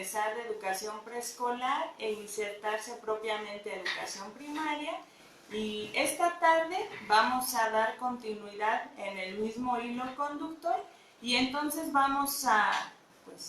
egresar de educación preescolar e insertarse propiamente en educación primaria. Y esta tarde vamos a dar continuidad en el mismo hilo conductor y entonces vamos a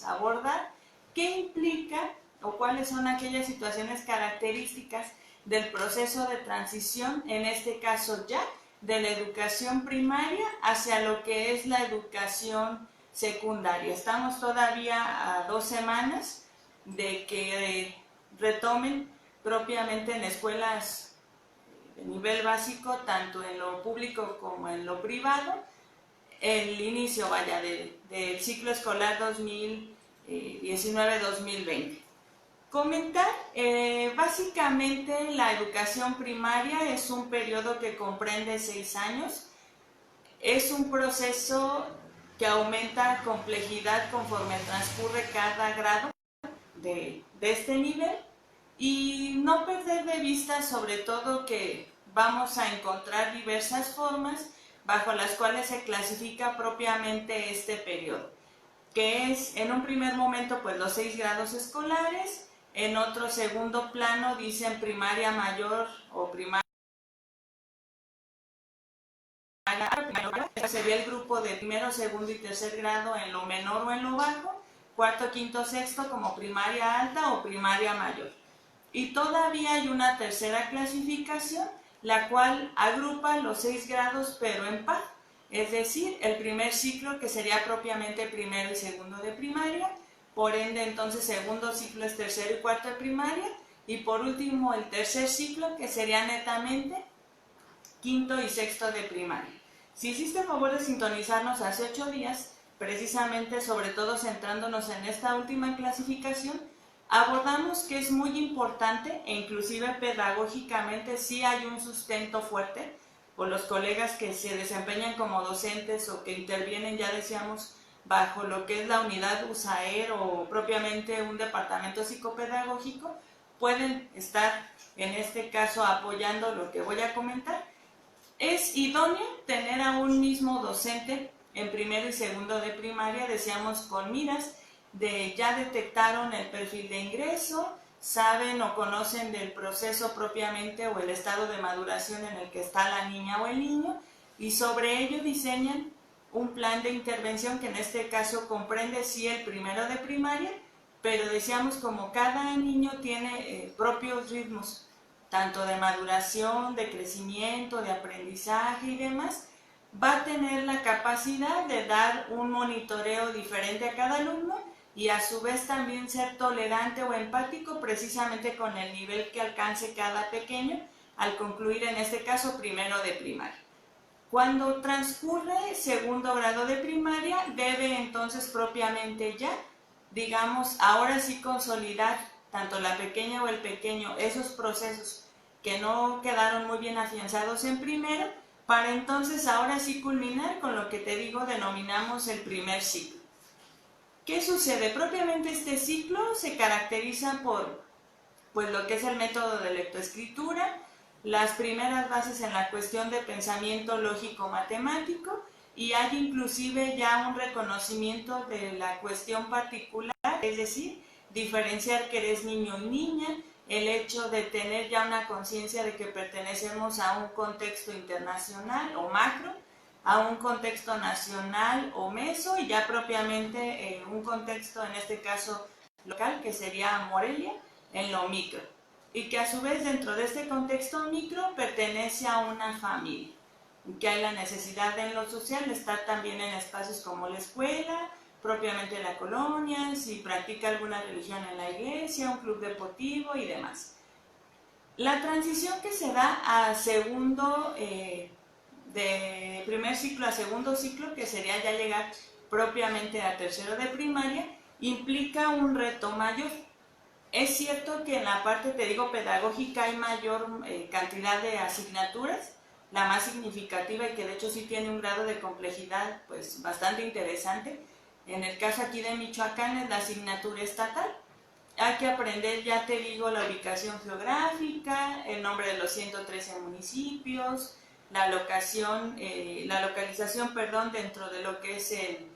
abordar qué implica o cuáles son aquellas situaciones características del proceso de transición, en este caso ya, de la educación primaria hacia lo que es la educación secundaria. Estamos todavía a 2 semanas de que retomen propiamente en escuelas de nivel básico, tanto en lo público como en lo privado, el inicio del ciclo escolar 2019-2020. Comentar, básicamente la educación primaria es un periodo que comprende 6 años, es un proceso que aumenta complejidad conforme transcurre cada grado de este nivel y no perder de vista sobre todo que vamos a encontrar diversas formas bajo las cuales se clasifica propiamente este periodo, que es en un primer momento pues los 6 grados escolares, en otro segundo plano dicen primaria mayor o primaria. Sería el grupo de primero, segundo y tercer grado en lo menor o en lo bajo, cuarto, quinto, sexto como primaria alta o primaria mayor. Y todavía hay una tercera clasificación, la cual agrupa los 6 grados pero en par, es decir, el primer ciclo que sería propiamente primero y segundo de primaria, por ende entonces segundo ciclo es tercero y cuarto de primaria, y por último el tercer ciclo que sería netamente quinto y sexto de primaria. Si hiciste el favor de sintonizarnos hace 8 días, precisamente sobre todo centrándonos en esta última clasificación, abordamos que es muy importante e inclusive pedagógicamente sí hay un sustento fuerte por los colegas que se desempeñan como docentes o que intervienen, ya decíamos, bajo lo que es la unidad USAER o propiamente un departamento psicopedagógico, pueden estar en este caso apoyando lo que voy a comentar. Es idóneo tener a un mismo docente en primero y segundo de primaria, decíamos con miras de ya detectaron el perfil de ingreso, saben o conocen del proceso propiamente o el estado de maduración en el que está la niña o el niño y sobre ello diseñan un plan de intervención que en este caso comprende sí el primero de primaria, pero decíamos como cada niño tiene propios ritmos, tanto de maduración, de crecimiento, de aprendizaje y demás, va a tener la capacidad de dar un monitoreo diferente a cada alumno y a su vez también ser tolerante o empático precisamente con el nivel que alcance cada pequeño al concluir en este caso primero de primaria. Cuando transcurre segundo grado de primaria debe entonces propiamente ya, digamos, ahora sí consolidar tanto la pequeña o el pequeño esos procesos que no quedaron muy bien afianzados en primero, para entonces ahora sí culminar con lo que te digo denominamos el primer ciclo. ¿Qué sucede? Propiamente este ciclo se caracteriza por lo que es el método de lectoescritura, las primeras bases en la cuestión de pensamiento lógico-matemático y hay inclusive ya un reconocimiento de la cuestión particular, es decir, diferenciar que eres niño y niña, el hecho de tener ya una conciencia de que pertenecemos a un contexto internacional o macro, a un contexto nacional o meso y ya propiamente un contexto en este caso local que sería Morelia en lo micro y que a su vez dentro de este contexto micro pertenece a una familia, que hay la necesidad en lo social de estar también en espacios como la escuela, propiamente la colonia, si practica alguna religión en la iglesia, un club deportivo y demás. La transición que se da a segundo, de primer ciclo a segundo ciclo, que sería ya llegar propiamente a tercero de primaria, implica un reto mayor. Es cierto que en la parte, te digo, pedagógica hay mayor cantidad de asignaturas, la más significativa y que de hecho sí tiene un grado de complejidad pues bastante interesante. En el caso aquí de Michoacán es la asignatura estatal. Hay que aprender, ya te digo, la ubicación geográfica, el nombre de los 113 municipios, la localización dentro de lo que es el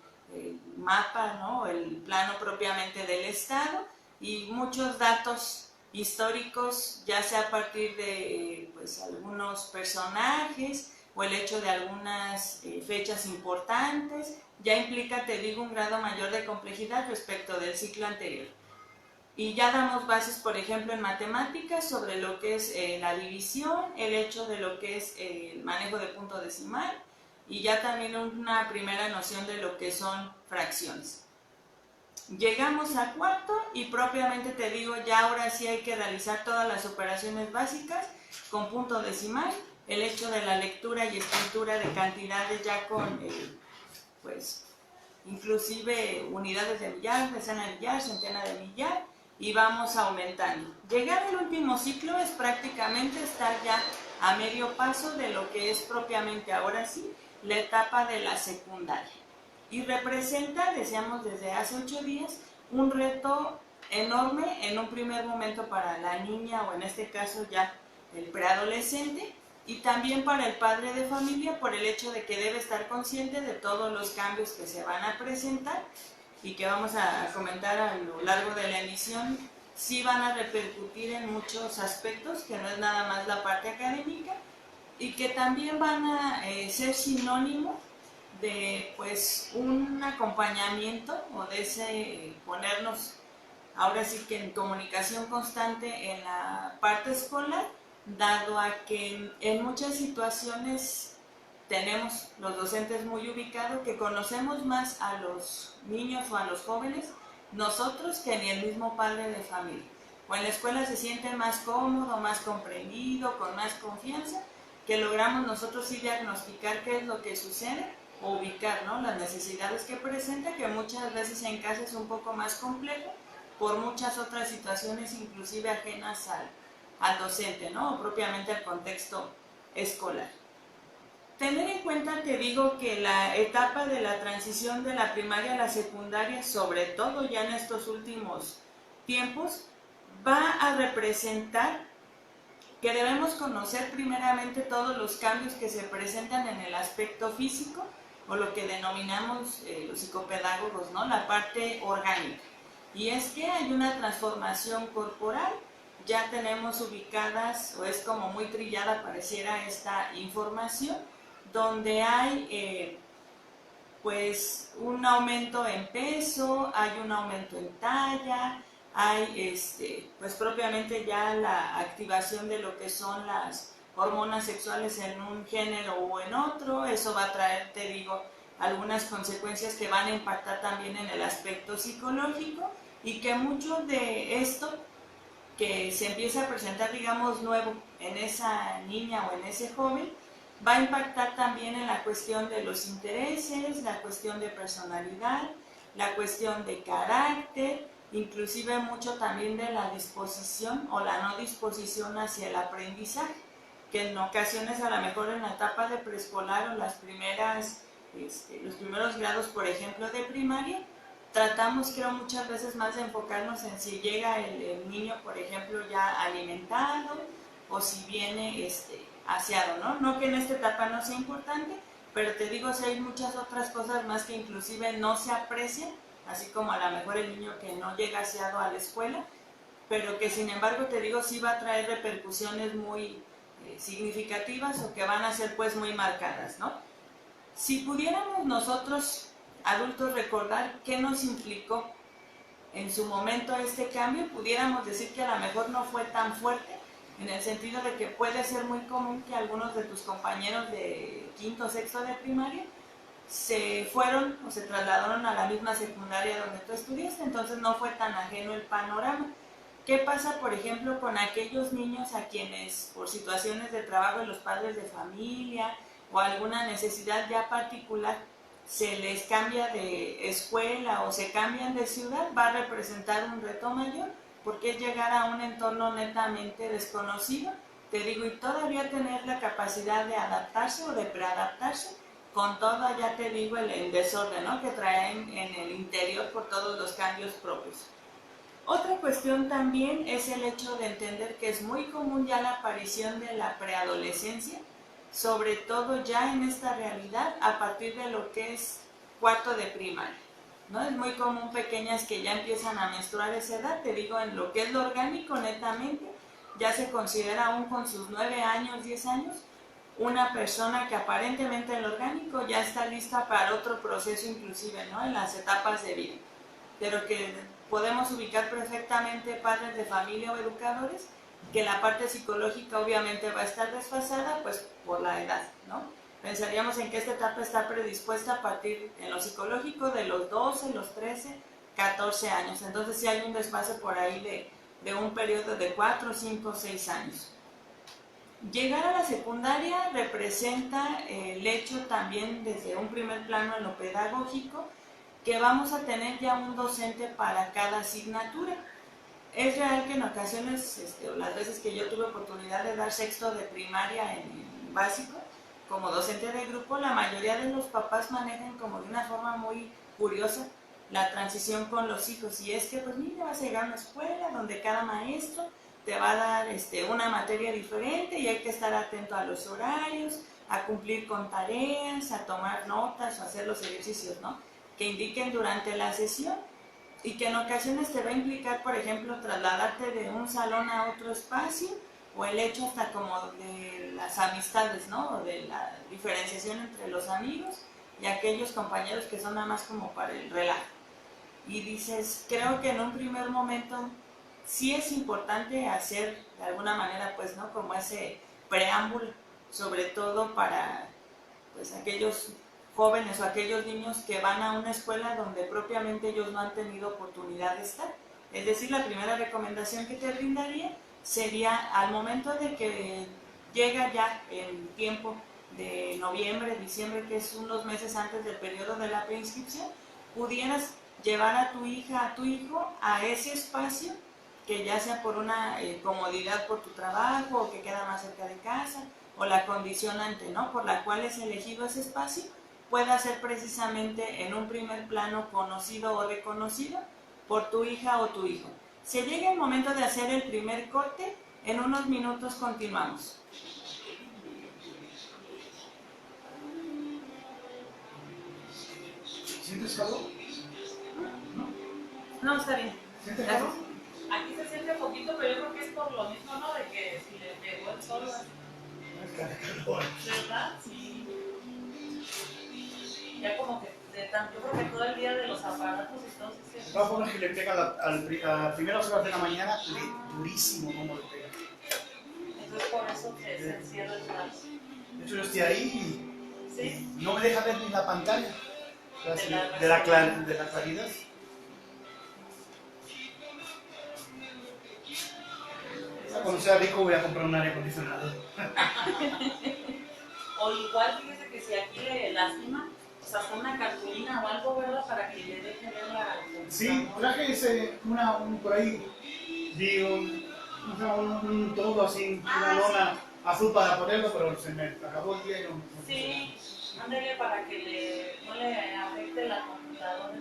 mapa, ¿no? El plano propiamente del estado. y muchos datos históricos, ya sea a partir de pues, algunos personajes o el hecho de algunas fechas importantes, ya implica, te digo, un grado mayor de complejidad respecto del ciclo anterior. Y ya damos bases, por ejemplo, en matemáticas sobre lo que es la división, el hecho de lo que es el manejo de punto decimal y ya también una primera noción de lo que son fracciones. Llegamos a cuarto y propiamente te digo, ya ahora sí hay que realizar todas las operaciones básicas con punto decimal, el hecho de la lectura y escritura de cantidades ya con, pues, inclusive unidades de millar, decena de millar, centena de millar, y vamos aumentando. Llegar al último ciclo es prácticamente estar ya a medio paso de lo que es propiamente ahora sí la etapa de la secundaria. Y representa, decíamos desde hace 8 días, un reto enorme en un primer momento para la niña o en este caso ya el preadolescente y también para el padre de familia por el hecho de que debe estar consciente de todos los cambios que se van a presentar y que vamos a comentar a lo largo de la emisión, sí van a repercutir en muchos aspectos, que no es nada más la parte académica, y que también van a ser sinónimo de pues un acompañamiento o de ese ponernos ahora sí que en comunicación constante en la parte escolar, dado a que en muchas situaciones tenemos los docentes muy ubicados que conocemos más a los niños o a los jóvenes nosotros que ni el mismo padre de familia. O en la escuela se siente más cómodo, más comprendido, con más confianza, que logramos nosotros sí diagnosticar qué es lo que sucede o ubicar, ¿no?, las necesidades que presenta, que muchas veces en casa es un poco más complejo por muchas otras situaciones, inclusive ajenas al docente, ¿no?, o propiamente al contexto escolar. Tener en cuenta, te digo, que la etapa de la transición de la primaria a la secundaria, sobre todo ya en estos últimos tiempos, va a representar que debemos conocer primeramente todos los cambios que se presentan en el aspecto físico, o lo que denominamos los psicopedagogos, ¿no?, la parte orgánica. Y es que hay una transformación corporal, ya tenemos ubicadas, o es como muy trillada pareciera esta información, donde hay pues un aumento en peso, hay un aumento en talla, hay pues propiamente ya la activación de lo que son las hormonas sexuales en un género o en otro. Eso va a traer, te digo, algunas consecuencias que van a impactar también en el aspecto psicológico y que mucho de esto que se empieza a presentar, digamos, nuevo en esa niña o en ese joven, va a impactar también en la cuestión de los intereses, la cuestión de personalidad, la cuestión de carácter, inclusive mucho también de la disposición o la no disposición hacia el aprendizaje, que en ocasiones a lo mejor en la etapa de preescolar o las primeras, los primeros grados, por ejemplo, de primaria, tratamos, creo, muchas veces más de enfocarnos en si llega el niño, por ejemplo, ya alimentado o si viene aseado, ¿no? No que en esta etapa no sea importante, pero te digo, si hay muchas otras cosas más que inclusive no se aprecian, así como a lo mejor el niño que no llega aseado a la escuela, pero que sin embargo, te digo, sí va a traer repercusiones muy significativas o que van a ser pues muy marcadas, ¿no? Si pudiéramos nosotros, adultos, recordar qué nos implicó en su momento este cambio, pudiéramos decir que a lo mejor no fue tan fuerte, en el sentido de que puede ser muy común que algunos de tus compañeros de quinto o sexto de primaria se fueron o se trasladaron a la misma secundaria donde tú estudiaste, entonces no fue tan ajeno el panorama. ¿Qué pasa, por ejemplo, con aquellos niños a quienes por situaciones de trabajo de los padres de familia o alguna necesidad ya particular se les cambia de escuela o se cambian de ciudad? Va a representar un reto mayor porque es llegar a un entorno netamente desconocido, te digo, y todavía tener la capacidad de adaptarse o de preadaptarse con todo, ya te digo, el desorden, ¿no?, que traen en el interior por todos los cambios propios. Otra cuestión también es el hecho de entender que es muy común ya la aparición de la preadolescencia, sobre todo ya en esta realidad a partir de lo que es cuarto de primaria. ¿no? Es muy común pequeñas que ya empiezan a menstruar a esa edad, te digo, en lo que es lo orgánico netamente, ya se considera aún con sus 9 años, 10 años, una persona que aparentemente en lo orgánico ya está lista para otro proceso inclusive, ¿no? En las etapas de vida, pero que podemos ubicar perfectamente padres de familia o educadores que la parte psicológica obviamente va a estar desfasada pues por la edad, ¿no? Pensaríamos en que esta etapa está predispuesta a partir en lo psicológico de los 12, los 13, 14 años, entonces sí hay un desfase por ahí de un periodo de 4, 5, 6 años. Llegar a la secundaria representa el hecho también desde un primer plano en lo pedagógico que vamos a tener ya un docente para cada asignatura. Es real que en ocasiones, las veces que yo tuve oportunidad de dar sexto de primaria en básico, como docente de grupo, la mayoría de los papás manejan como de una forma muy curiosa la transición con los hijos. Y es que, pues mira, vas a llegar a una escuela donde cada maestro te va a dar una materia diferente y hay que estar atento a los horarios, a cumplir con tareas, a tomar notas o hacer los ejercicios, ¿no?, que indiquen durante la sesión, y que en ocasiones te va a implicar, por ejemplo, trasladarte de un salón a otro espacio, o el hecho hasta como de las amistades, ¿no?, o de la diferenciación entre los amigos y aquellos compañeros que son nada más como para el relajo. Y dices, creo que en un primer momento sí es importante hacer de alguna manera, pues, ¿no?, como ese preámbulo, sobre todo para, pues, aquellos jóvenes o aquellos niños que van a una escuela donde propiamente ellos no han tenido oportunidad de estar. Es decir, la primera recomendación que te brindaría sería al momento de que llega ya el tiempo de noviembre, diciembre, que es unos meses antes del periodo de la preinscripción, pudieras llevar a tu hija, a tu hijo a ese espacio, que ya sea por una comodidad por tu trabajo o que queda más cerca de casa, o la condicionante, ¿no?, por la cual es elegido ese espacio, pueda ser precisamente en un primer plano conocido o reconocido por tu hija o tu hijo. Se llega el momento de hacer el primer corte, en unos minutos continuamos. ¿Sientes calor? No, está bien. ¿Sientes calor? Aquí se siente poquito, pero yo creo que es por lo mismo, ¿no? De que si le pegó el sol, ¿verdad? Sí. Ya como que de tanto, yo creo que todo el día de los aparatos y todo se siente. De todas formas que le pega a primeras horas de la mañana, durísimo como le pega. Entonces por eso se encierra el brazo. De hecho yo estoy ahí ¿Sí? y no me deja ver ni la pantalla de la claridad. Cuando sea rico voy a comprar un aire acondicionado. O igual, fíjese que si aquí le lastima, pues hasta una cartulina o algo, ¿verdad? Para que le deje ver la... Sí, traje por ahí, vi un todo así, una lona azul para ponerlo, pero se me acabó el día y no. Sí, ándele para que no le afecte la computadora.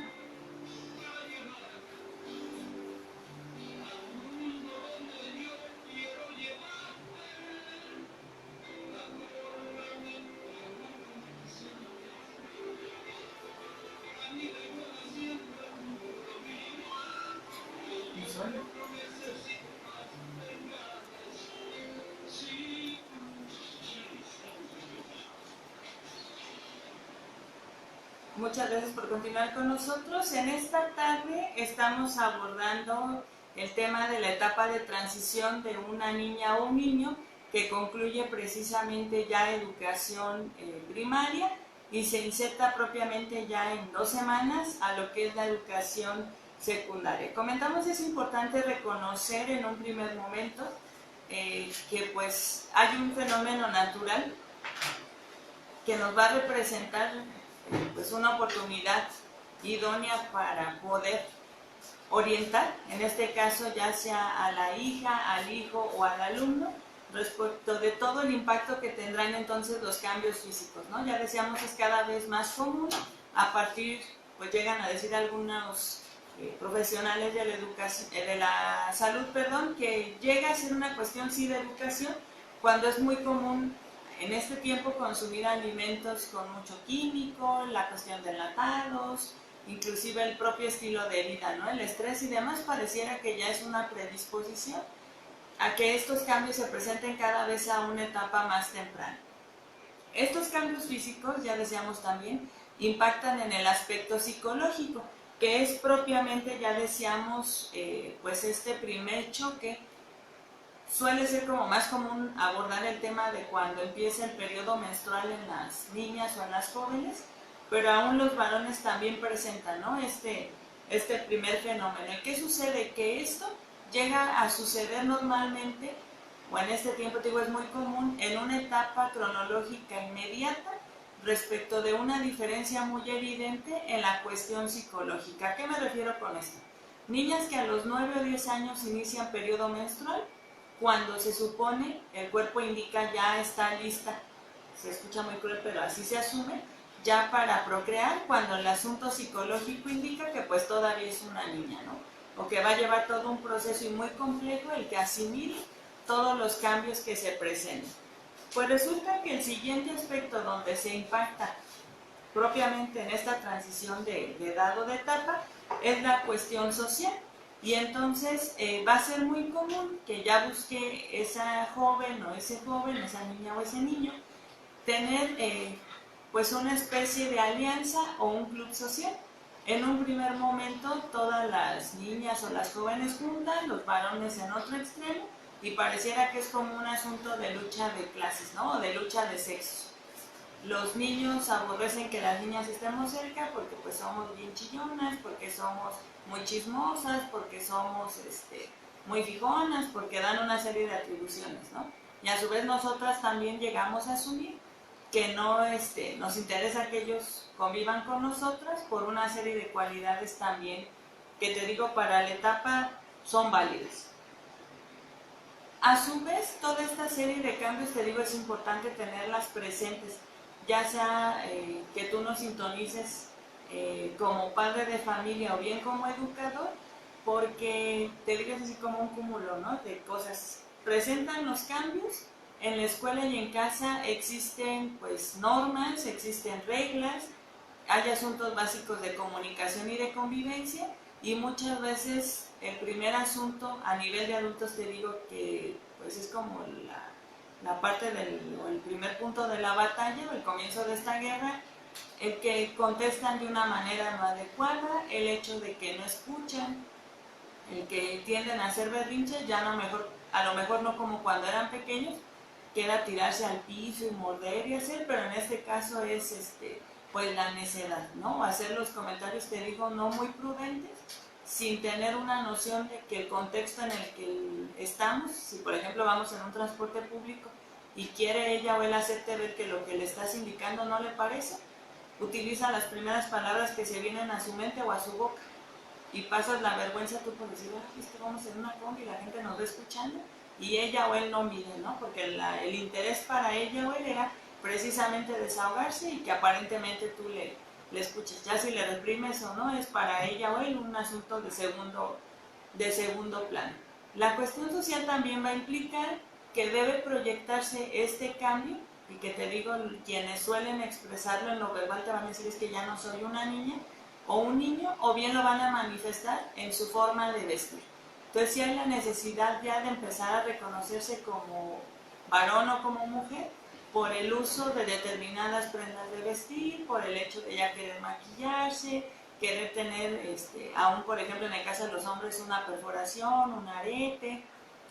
Muchas gracias por continuar con nosotros. En esta tarde estamos abordando el tema de la etapa de transición de una niña o un niño que concluye precisamente ya educación primaria y se inserta propiamente ya en 2 semanas a lo que es la educación secundaria. Comentamos, es importante reconocer en un primer momento que pues hay un fenómeno natural que nos va a representar pues una oportunidad idónea para poder orientar, en este caso ya sea a la hija, al hijo o al alumno, respecto de todo el impacto que tendrán entonces los cambios físicos, ¿no? Ya decíamos, es cada vez más común, a partir, pues llegan a decir algunos profesionales de la educación, de la salud, que llega a ser una cuestión sí de educación, cuando es muy común en este tiempo consumir alimentos con mucho químico, la cuestión de enlatados inclusive el propio estilo de vida, ¿no? El estrés y demás pareciera que ya es una predisposición a que estos cambios se presenten cada vez a una etapa más temprana. Estos cambios físicos, ya decíamos también, impactan en el aspecto psicológico, que es propiamente, ya decíamos, pues este primer choque. Suele ser como más común abordar el tema de cuando empieza el periodo menstrual en las niñas o en las jóvenes, pero aún los varones también presentan, ¿no? este primer fenómeno. ¿Qué sucede? Que esto llega a suceder normalmente, o en este tiempo digo es muy común, en una etapa cronológica inmediata respecto de una diferencia muy evidente en la cuestión psicológica. ¿A qué me refiero con esto? Niñas que a los 9 o 10 años inician periodo menstrual, cuando se supone, el cuerpo indica ya está lista, se escucha muy cruel, pero así se asume, ya para procrear, cuando el asunto psicológico indica que pues todavía es una niña, ¿no? O que va a llevar todo un proceso y muy complejo el que asimile todos los cambios que se presenten. Pues resulta que el siguiente aspecto donde se impacta propiamente en esta transición de edad o de etapa es la cuestión social. Y entonces va a ser muy común que ya busque esa joven o ese joven, esa niña o ese niño, tener pues una especie de alianza o un club social. En un primer momento todas las niñas o las jóvenes juntas, los varones en otro extremo, y pareciera que es como un asunto de lucha de clases, ¿no? O de lucha de sexos. Los niños aborrecen que las niñas estemos cerca porque pues somos bien chillonas, porque somos muy chismosas, porque somos muy fijonas, porque dan una serie de atribuciones, ¿no? Y a su vez nosotras también llegamos a asumir que no nos interesa que ellos convivan con nosotras por una serie de cualidades también que te digo para la etapa son válidas. A su vez, toda esta serie de cambios, te digo, es importante tenerlas presentes, ya sea que tú nos sintonices como padre de familia o bien como educador, porque te digo, es así como un cúmulo, ¿no? De cosas. Presentan los cambios, en la escuela y en casa existen pues normas, existen reglas, hay asuntos básicos de comunicación y de convivencia, y muchas veces el primer asunto a nivel de adultos te digo que pues es como la parte o el primer punto de la batalla o el comienzo de esta guerra, el que contestan de una manera no adecuada, el hecho de que no escuchan, el que tienden a hacer berrinches, ya no a lo mejor no como cuando eran pequeños, que era tirarse al piso y morder y hacer, pero en este caso es pues la necedad, ¿no? Hacer los comentarios, te digo, no muy prudentes, sin tener una noción de que el contexto en el que estamos, si por ejemplo vamos en un transporte público y quiere ella o él hacerte ver que lo que le estás indicando no le parece, utiliza las primeras palabras que se vienen a su mente o a su boca y pasas la vergüenza tú por decir, es que vamos en una combi y la gente nos va escuchando y ella o él no mide, ¿no? Porque el interés para ella o él era precisamente desahogarse y que aparentemente tú le escuches. Ya si le reprimes o no es para ella o él un asunto de segundo plano. La cuestión social también va a implicar que debe proyectarse este cambio y que te digo, quienes suelen expresarlo en lo verbal te van a decir es que ya no soy una niña o un niño, o bien lo van a manifestar en su forma de vestir. Entonces sí hay la necesidad ya de empezar a reconocerse como varón o como mujer por el uso de determinadas prendas de vestir, por el hecho de ya querer maquillarse, querer tener, aún por ejemplo en el caso de los hombres, una perforación, un arete,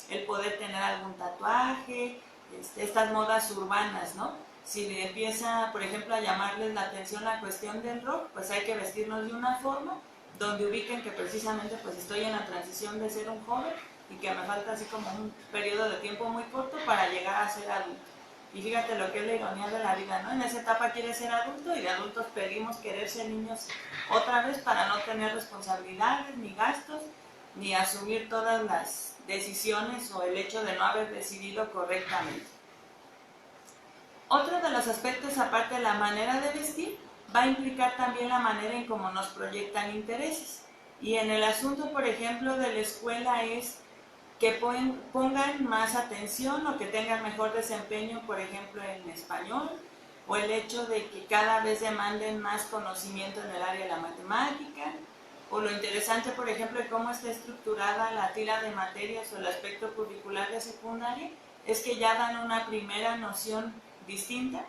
el poder tener algún tatuaje, estas modas urbanas, ¿no? Si le empieza, por ejemplo, a llamarles la atención la cuestión del rock, pues hay que vestirnos de una forma donde ubiquen que precisamente pues estoy en la transición de ser un joven y que me falta así como un periodo de tiempo muy corto para llegar a ser adulto. Y fíjate lo que es la ironía de la vida, ¿no? En esa etapa quieres ser adulto y de adultos pedimos querer ser niños otra vez para no tener responsabilidades, ni gastos, ni asumir todas las decisiones o el hecho de no haber decidido correctamente. Otro de los aspectos, aparte de la manera de vestir, va a implicar también la manera en cómo nos proyectan intereses. Y en el asunto, por ejemplo, de la escuela es que pongan más atención o que tengan mejor desempeño, por ejemplo, en español o el hecho de que cada vez demanden más conocimiento en el área de la matemática, o lo interesante, por ejemplo, de cómo está estructurada la tira de materias o el aspecto curricular de secundaria, es que ya dan una primera noción distinta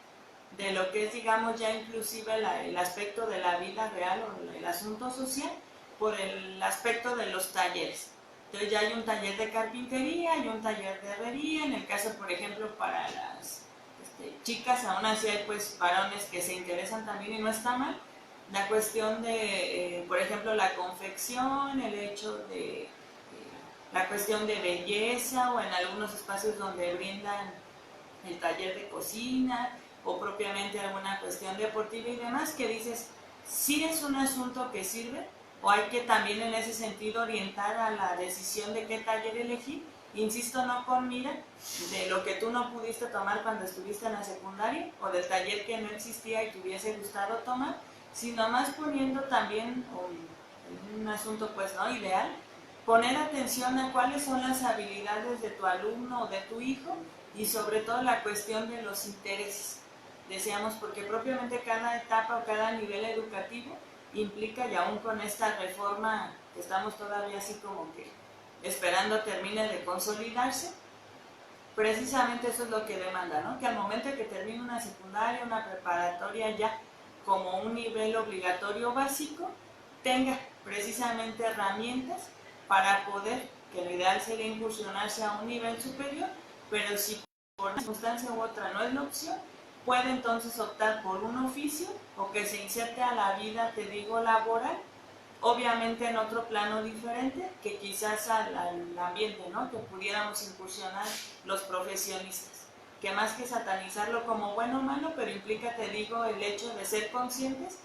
de lo que es, digamos, ya inclusive el aspecto de la vida real o el asunto social por el aspecto de los talleres. Entonces ya hay un taller de carpintería, hay un taller de herrería, en el caso, por ejemplo, para las chicas, aún así hay pues varones que se interesan también y no está mal. La cuestión de, por ejemplo, la confección, el hecho de la cuestión de belleza o en algunos espacios donde brindan el taller de cocina o propiamente alguna cuestión deportiva y demás, que dices, sí es un asunto que sirve o hay que también en ese sentido orientar a la decisión de qué taller elegir, insisto, no con mira de lo que tú no pudiste tomar cuando estuviste en la secundaria o del taller que no existía y te hubiese gustado tomar, sino más poniendo también un asunto pues no ideal, poner atención a cuáles son las habilidades de tu alumno o de tu hijo y sobre todo la cuestión de los intereses. Decíamos, porque propiamente cada etapa o cada nivel educativo implica, y aún con esta reforma que estamos todavía así como que esperando termine de consolidarse, precisamente eso es lo que demanda, ¿no? Que al momento de que termine una secundaria, una preparatoria ya como un nivel obligatorio básico, tenga precisamente herramientas para poder, que lo ideal sería incursionarse a un nivel superior, pero si por una circunstancia u otra no es la opción, puede entonces optar por un oficio o que se inserte a la vida, te digo, laboral, obviamente en otro plano diferente que quizás al ambiente, ¿no? Que pudiéramos incursionar los profesionistas, que más que satanizarlo como bueno o malo, pero implica, te digo, el hecho de ser conscientes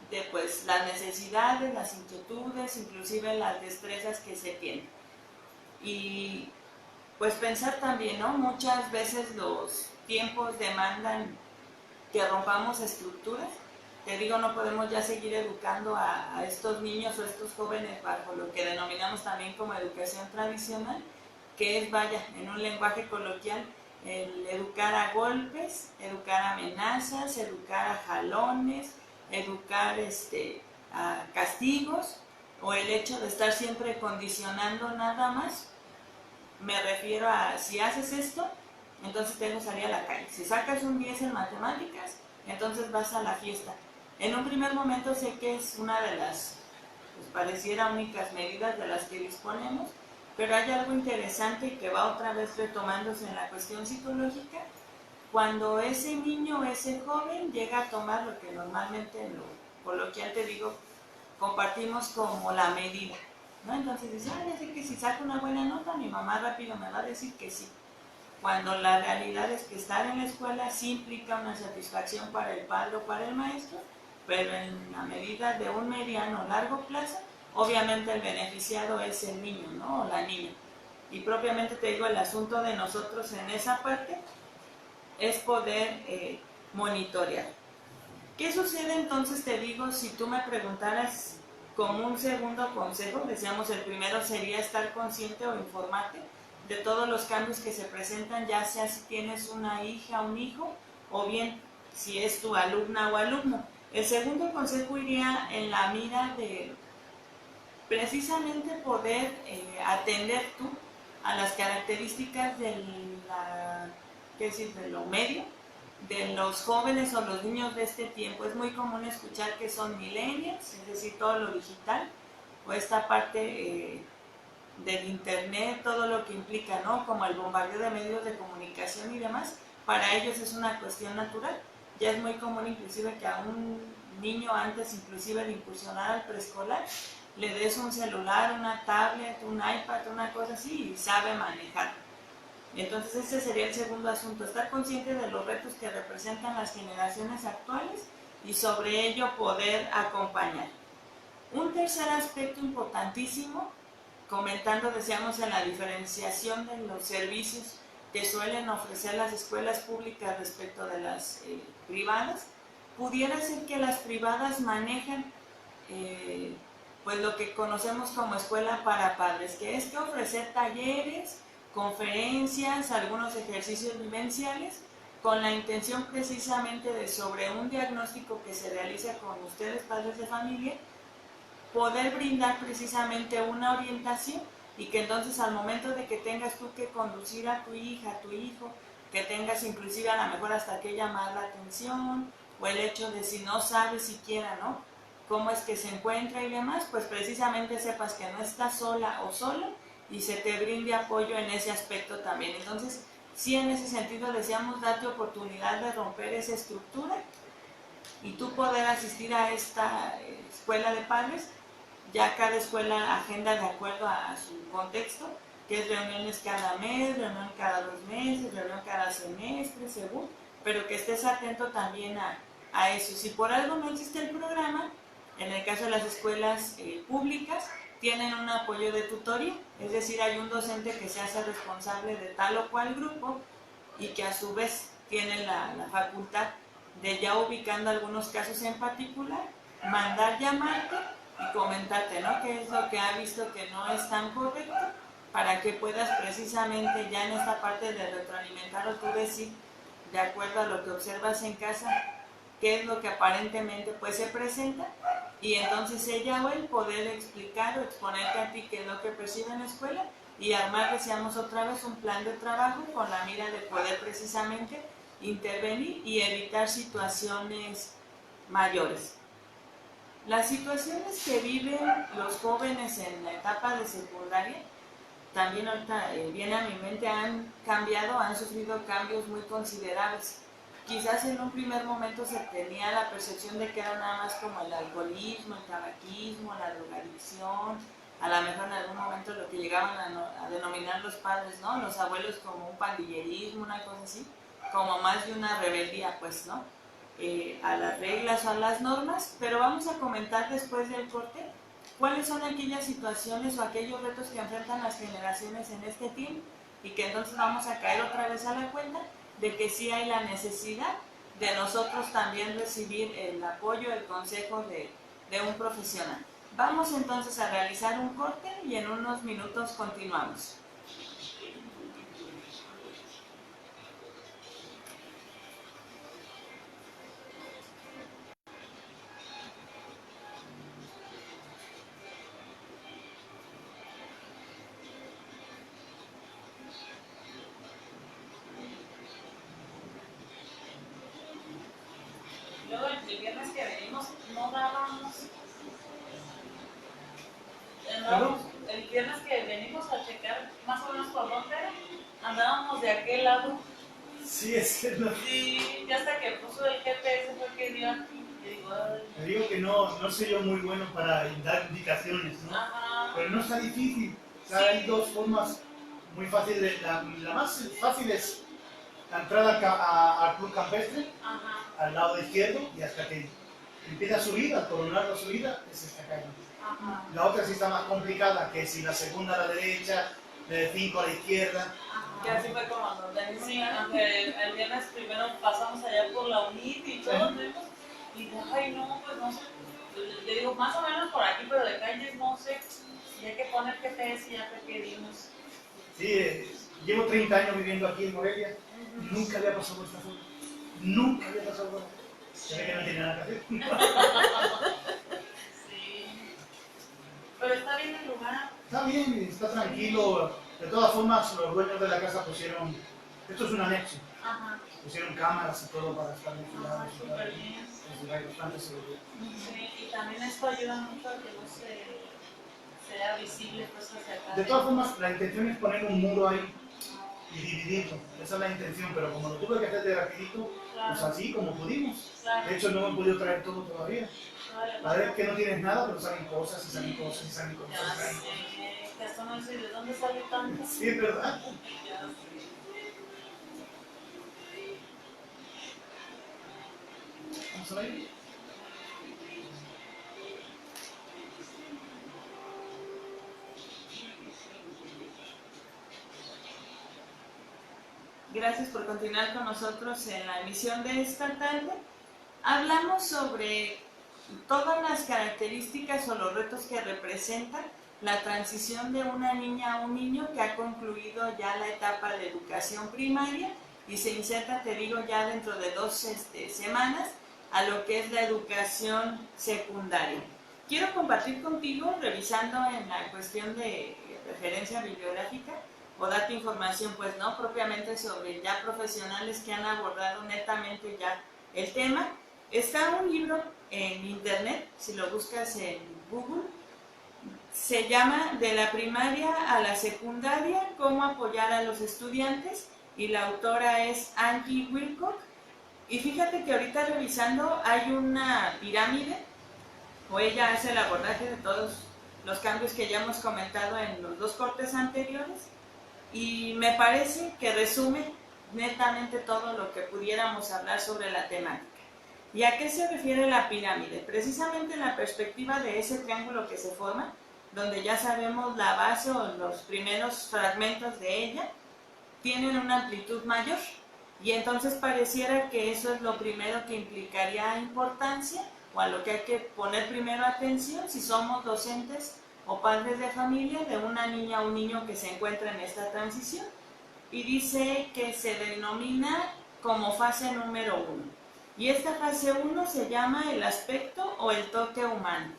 de pues las necesidades, las inquietudes, inclusive las destrezas que se tienen. Y pues pensar también, ¿no? Muchas veces los tiempos demandan que rompamos estructuras. Te digo, no podemos ya seguir educando a estos niños o estos jóvenes bajo lo que denominamos también como educación tradicional, que es, vaya, en un lenguaje coloquial, el educar a golpes, educar a amenazas, educar a jalones, educar a castigos, o el hecho de estar siempre condicionando nada más. Me refiero a, si haces esto, entonces te dejo salir a la calle. Si sacas un 10 en matemáticas, entonces vas a la fiesta. En un primer momento sé que es una de las, pues pareciera únicas medidas de las que disponemos, pero hay algo interesante y que va otra vez retomándose en la cuestión psicológica. Cuando ese niño o ese joven llega a tomar lo que normalmente en lo coloquial, te digo, compartimos como la medida, ¿no? Entonces dice, ya sé que si saco una buena nota, mi mamá rápido me va a decir que sí. Cuando la realidad es que estar en la escuela sí implica una satisfacción para el padre o para el maestro, pero en la medida de un mediano o largo plazo, obviamente el beneficiado es el niño, ¿no? O la niña. Y propiamente te digo, el asunto de nosotros en esa parte es poder monitorear. ¿Qué sucede entonces, te digo, si tú me preguntaras como un segundo consejo? Decíamos, el primero sería estar consciente o informarte de todos los cambios que se presentan, ya sea si tienes una hija o un hijo, o bien si es tu alumna o alumno. El segundo consejo iría en la mira de precisamente poder atender tú a las características de lo medio, de los jóvenes o los niños de este tiempo. Es muy común escuchar que son millennials, es decir, todo lo digital, o esta parte del internet, todo lo que implica, ¿no? Como el bombardeo de medios de comunicación y demás, para ellos es una cuestión natural. Ya es muy común inclusive que a un niño, antes inclusive de incursionar al preescolar, le des un celular, una tablet, un iPad, una cosa así, y sabe manejar. Entonces ese sería el segundo asunto, estar consciente de los retos que representan las generaciones actuales y sobre ello poder acompañar. Un tercer aspecto importantísimo, comentando, decíamos, en la diferenciación de los servicios que suelen ofrecer las escuelas públicas respecto de las privadas, pudiera ser que las privadas manejan pues lo que conocemos como escuela para padres, que es que ofrecer talleres, conferencias, algunos ejercicios vivenciales con la intención precisamente de, sobre un diagnóstico que se realiza con ustedes, padres de familia, poder brindar precisamente una orientación, y que entonces al momento de que tengas tú que conducir a tu hija, a tu hijo, que tengas inclusive a lo mejor hasta que llamar la atención, o el hecho de si no sabes siquiera, ¿no?, cómo es que se encuentra y demás, pues precisamente sepas que no estás sola o solo y se te brinde apoyo en ese aspecto también. Entonces, sí, en ese sentido deseamos darte oportunidad de romper esa estructura y tú poder asistir a esta escuela de padres. Ya cada escuela agenda de acuerdo a su contexto, que es reuniones cada mes, reunión cada 2 meses, reunión cada semestre, según, pero que estés atento también a eso. Si por algo no existe el programa, en el caso de las escuelas públicas, tienen un apoyo de tutoría, es decir, hay un docente que se hace responsable de tal o cual grupo y que a su vez tiene la facultad de, ya ubicando algunos casos en particular, mandar llamarte y comentarte, ¿no?, qué es lo que ha visto que no es tan correcto, para que puedas precisamente ya en esta parte de retroalimentar o tú decir, de acuerdo a lo que observas en casa, qué es lo que aparentemente pues se presenta, y entonces ella o él poder explicar o exponerte a ti qué es lo que percibe en la escuela, y armar, deseamos otra vez, un plan de trabajo con la mira de poder precisamente intervenir y evitar situaciones mayores. Las situaciones que viven los jóvenes en la etapa de secundaria, también ahorita viene a mi mente, han cambiado, han sufrido cambios muy considerables. Quizás en un primer momento se tenía la percepción de que era nada más como el alcoholismo, el tabaquismo, la drogadicción, a lo mejor en algún momento lo que llegaban a denominar los padres, ¿no?, los abuelos, como un pandillerismo, una cosa así, como más de una rebeldía, pues, ¿no?, a las reglas o a las normas. Pero vamos a comentar después del corte cuáles son aquellas situaciones o aquellos retos que enfrentan las generaciones en este tiempo, y que entonces vamos a caer otra vez a la cuenta de que sí hay la necesidad de nosotros también recibir el apoyo, el consejo de un profesional. Vamos entonces a realizar un corte y en unos minutos continuamos. Luego el viernes que venimos no dábamos. El viernes que venimos a checar más o menos por dónde era, andábamos de aquel lado. Sí, es que no. Sí, ya hasta que puso el GPS fue que dio aquí. Y digo, Te digo que no soy yo muy bueno para dar indicaciones, ¿no? ajá. Pero no está difícil. O sea, hay dos formas muy fáciles. La más fácil es la entrada al club campestre, Ajá. al lado izquierdo, y hasta que empieza a subir, al coronar la subida, es esta calle. Ajá. La otra sí está más complicada, que si la segunda a la derecha, de 5 a la izquierda. Que así fue como nos venimos. Sí, aunque el viernes primero pasamos allá por la UNIT y todo, ¿no? Y dije, ay no, pues no sé. Le digo, más o menos por aquí, pero de calles no sé. Y hay que poner GPS y ya fue que dimos. Sí, llevo 30 años viviendo aquí en Morelia, y nunca había pasado esta zona. Nunca había pasado por aquí. Se ve que no tiene nada que hacer. Sí. Pero está bien el lugar. Está bien, está tranquilo. De todas formas, los dueños de la casa pusieron, esto es un anexo, Ajá. pusieron cámaras y todo para estar vigilados. Ah, súper bien. Hay bastante seguridad. Sí, y también esto ayuda mucho a que no sea visible pues hacia acá. De todas formas, la intención es poner un muro ahí y dividirlo. Esa es la intención, pero como lo tuve que hacer de rapidito, pues así como pudimos. Claro. De hecho, no he podido traer todo todavía. Vale, La verdad es que no tienes nada, pero salen cosas y salen cosas y salen cosas. ya Y salen sé, cosas. que hasta no sé de dónde sale tanto. Sí, es verdad. Ya sé. Vamos a ver. Gracias por continuar con nosotros en la emisión de esta tarde. Hablamos sobre todas las características o los retos que representa la transición de una niña a un niño que ha concluido ya la etapa de educación primaria y se inserta, te digo, ya dentro de 2 semanas a lo que es la educación secundaria. Quiero compartir contigo, revisando en la cuestión de referencia bibliográfica, o darte información, pues no propiamente sobre ya profesionales que han abordado netamente ya el tema. Está un libro en internet, si lo buscas en Google, se llama De la primaria a la secundaria, cómo apoyar a los estudiantes, y la autora es Angie Wilcock. Y fíjate que ahorita revisando hay una pirámide, o ella hace el abordaje de todos los cambios que ya hemos comentado en los 2 cortes anteriores, y me parece que resume netamente todo lo que pudiéramos hablar sobre la temática. ¿Y a qué se refiere la pirámide? Precisamente en la perspectiva de ese triángulo que se forma, donde ya sabemos la base o los primeros fragmentos de ella tienen una amplitud mayor, y entonces pareciera que eso es lo primero que implicaría importancia, o a lo que hay que poner primero atención si somos docentes o padres de familia de una niña o un niño que se encuentra en esta transición. Y dice que se denomina como fase número 1. Y esta fase 1 se llama el aspecto o el toque humano.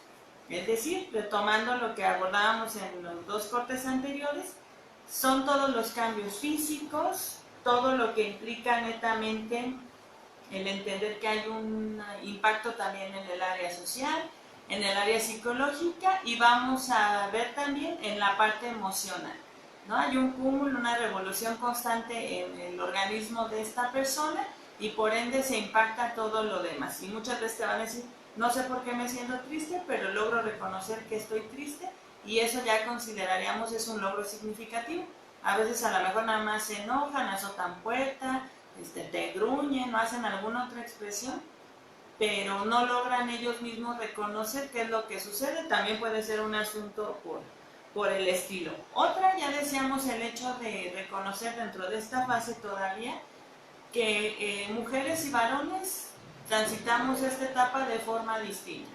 Es decir, retomando lo que abordábamos en los 2 cortes anteriores, son todos los cambios físicos, todo lo que implica netamente el entender que hay un impacto también en el área social, en el área psicológica, y vamos a ver también en la parte emocional, ¿no? Hay un cúmulo, una revolución constante en el organismo de esta persona, y por ende se impacta todo lo demás. Y muchas veces te van a decir, no sé por qué me siento triste, pero logro reconocer que estoy triste, y eso ya consideraríamos es un logro significativo. A veces a lo mejor nada más se enojan, azotan puerta, te gruñen, no hacen alguna otra expresión, pero no logran ellos mismos reconocer qué es lo que sucede. También puede ser un asunto por el estilo. Otra, ya decíamos, el hecho de reconocer dentro de esta fase todavía que mujeres y varones transitamos esta etapa de forma distinta.